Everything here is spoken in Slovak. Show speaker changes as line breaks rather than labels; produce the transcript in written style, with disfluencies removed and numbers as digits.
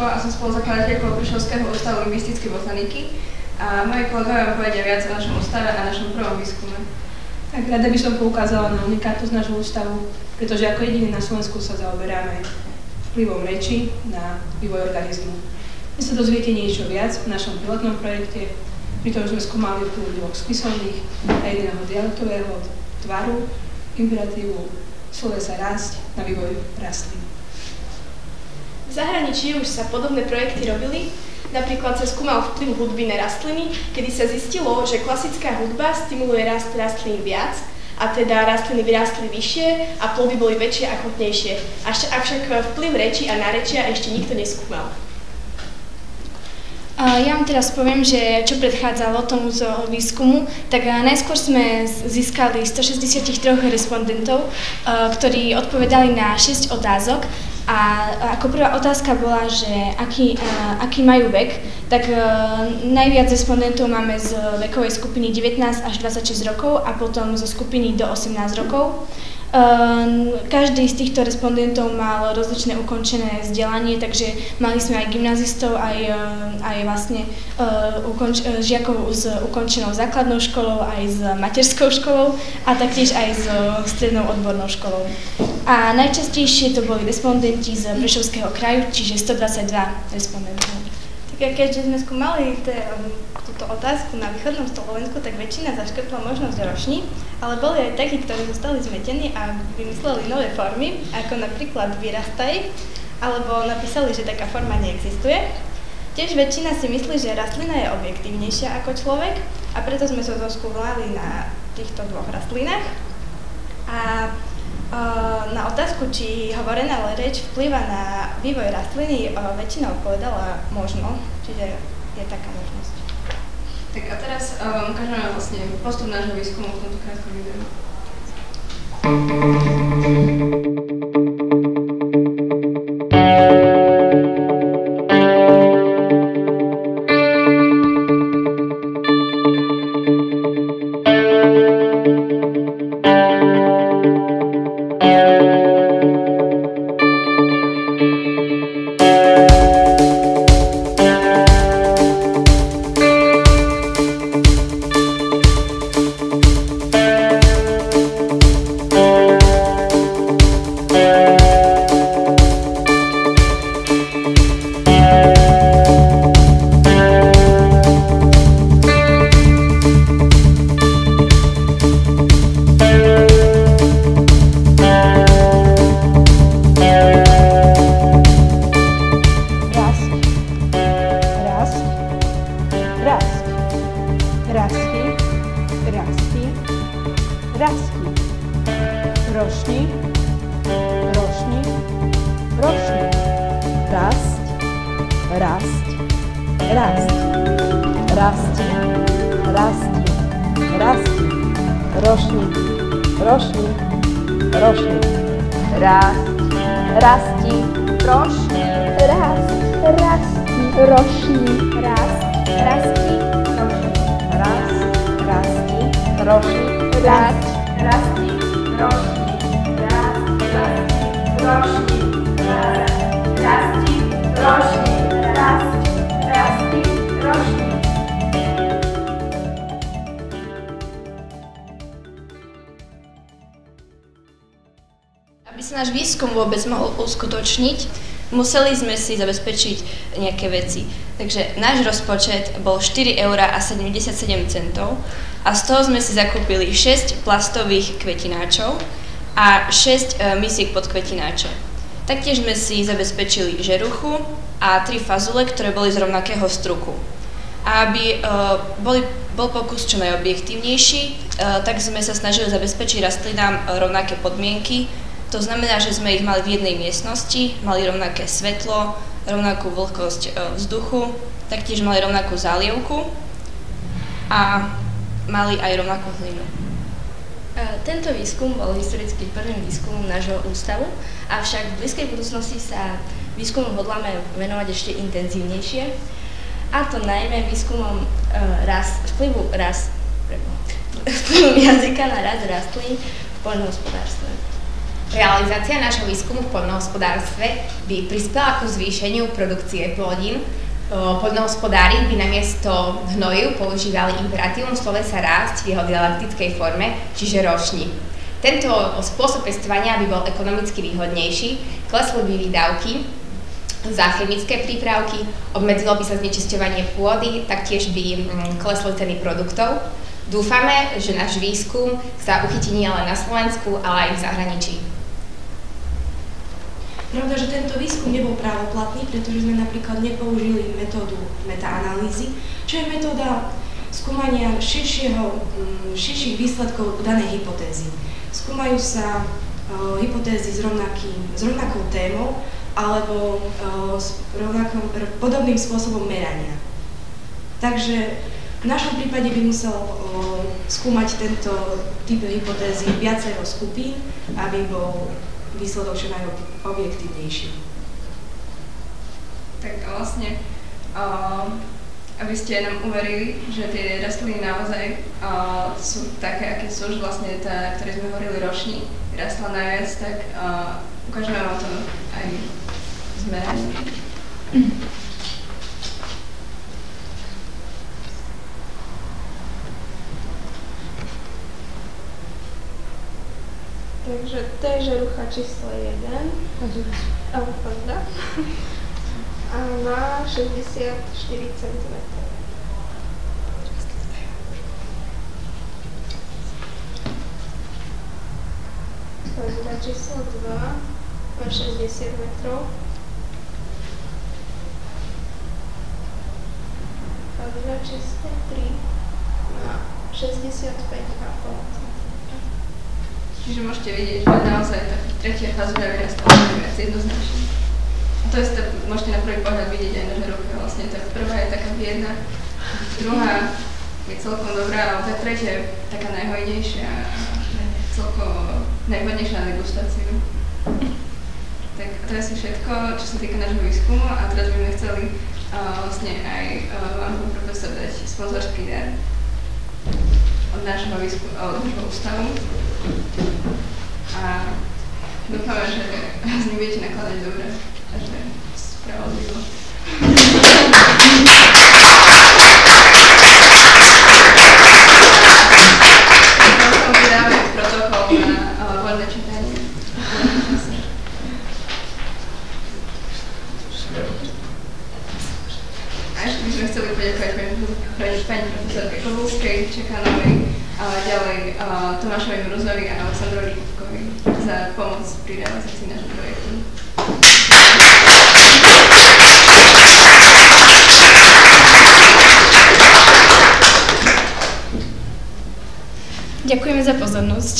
Ďurišová a som spoluzakladateľkou Prešovského ústavu lingvistickej botaniky. A moji kolegovia vám povedia viac o našom ústave a našom prvom výskume.
Tak rada by som poukázala na unikátnosť nášho ústavu, pretože ako jediný na Slovensku sa zaoberáme vplyvom reči na vývoj organizmu. Vy sa dozviete niečo viac v našom pilotnom projekte, pri ktorom sme skúmali vplyv dvoch spisovných a jedného dialektového tvaru, imperatívu slovesa rásť na vývoj rastlín.
V zahraničí už sa podobné projekty robili. Napríklad sa skúmal vplyv hudby na rastliny, kedy sa zistilo, že klasická hudba stimuluje rast rastlín viac, a teda rastliny vyrástli vyššie a plody boli väčšie a chutnejšie. Avšak vplyv reči a nárečia ešte nikto neskúmal.
Ja vám teraz poviem, že čo predchádzalo tomu výskumu, tak najskôr sme získali 163 respondentov, ktorí odpovedali na 6 otázok. A ako prvá otázka bola, že aký majú vek, tak najviac respondentov máme z vekovej skupiny 19 až 26 rokov a potom zo skupiny do 18 rokov. Každý z týchto respondentov mal rozličné ukončené vzdelanie, takže mali sme aj gymnazistov, aj vlastne žiakov s ukončenou základnou školou, aj s materskou školou a taktiež aj s strednou odbornou školou. A najčastejšie to boli respondenti z Prešovského kraju, čiže 122 respondentov.
Tak keďže sme skúmali túto otázku na východnom Slovensku, tak väčšina zaškrtla možnosť roční, ale boli aj takí, ktorí zostali zmetení a vymysleli nové formy, ako napríklad vyrastaj, alebo napísali, že taká forma neexistuje. Tiež väčšina si myslí, že rastlina je objektívnejšia ako človek a preto sme sa zoskúmali na týchto dvoch rastlinách. A na otázku, či hovorená reč vplýva na vývoj rastliny, väčšina odpovedala možno, čiže je taká možnosť.
Tak a teraz vám ukážeme vlastne postup nášho výskumu v tomto krátkom videu.
Rastli, rośni, rośni, rośni, rast, rast, rast, rasti, rasti, rasti, rośni, rośni, rośni, rast, rasti, rośni, rast, rasti, rośni, rast, rasti, rośni, rast, rasti, rośni, rast, rasti, rośni, rast, rasti, rośni, rasti, rośni, rast, rasti, rośni.
Aby sa náš výskum vôbec mohol uskutočniť, museli sme si zabezpečiť nejaké veci. Takže náš rozpočet bol 4,77 € a z toho sme si zakúpili 6 plastových kvetináčov a 6 misiek pod kvetináčov. Taktiež sme si zabezpečili žeruchu a 3 fazule, ktoré boli z rovnakého struku. A aby bol pokus čo najobjektívnejší, tak sme sa snažili zabezpečiť rastlinám rovnaké podmienky. To znamená, že sme ich mali v jednej miestnosti, mali rovnaké svetlo, rovnakú vlhkosť vzduchu, taktiež mali rovnakú zálievku a mali aj rovnakú hlinu.
Tento výskum bol historicky prvým výskumom nášho ústavu, avšak v blízkej budúcnosti sa výskumu hodláme venovať ešte intenzívnejšie, a to najmä výskumom vplyvu jazyka na rast rastlín v poľnohospodárstve.
Realizácia nášho výskumu v poľnohospodárstve by prispela ku zvýšeniu produkcie plodín. Poľnohospodári by namiesto hnoju používali imperatívum slovesa rásť v jeho dialektickej forme, čiže rošni. Tento spôsob pestovania by bol ekonomicky výhodnejší, klesli by výdavky za chemické prípravky, obmedzilo by sa znečisťovanie pôdy, taktiež by klesli ceny produktov. Dúfame, že náš výskum sa uchytí nielen na Slovensku, ale aj v zahraničí.
Pravda, že tento výskum nebol právoplatný, pretože sme napríklad nepoužili metódu metaanalýzy, čo je metóda skúmania širších výsledkov danej hypotézy. Skúmajú sa hypotézy s rovnakou témou alebo podobným spôsobom merania. Takže v našom prípade by musel skúmať tento typ hypotézy viacero skupín, aby bol výsledok čo najobjektívnejší. Tak
vlastne, aby ste nám uverili, že tie rastliny naozaj sú také, aké sú, že vlastne tá, ktoré sme hovorili ročný, rastla najviac, tak ukážeme vám to aj zmeranie.
Takže to je žerucha číslo 1. A má 64 cm. Fazda číslo 2 má 60 metrov. Fazda číslo 3 má 65,5 cm.
Čiže môžete vidieť, že naozaj tá tretia fazúra vyrastá viac jednoznačne. A to môžete na prvý pohľad vidieť aj na žeruche. Vlastne tá prvá je taká biedna, druhá je celkom dobrá, ale tá tretia je taká najhojnejšia a celkom najvhodnejšia na degustáciu. Tak to je asi všetko, čo sa týka nášho výskumu a teraz by sme chceli vlastne aj vám, pán profesor, dať sponzorský dar od nášho ústavu. A dúfame, že s ním budete nakladať dobre a že spravodlivo. Potom vydáme protokol na voľné čítanie. A ešte by sme chceli poďakovať pani profesorke Kovulskej, Čekanovej, a ďalej Tomášovi Mruzovi a Aleksandrovi Kupkovi za pomoc pri realizácii nášho projektu.
Ďakujeme za pozornosť.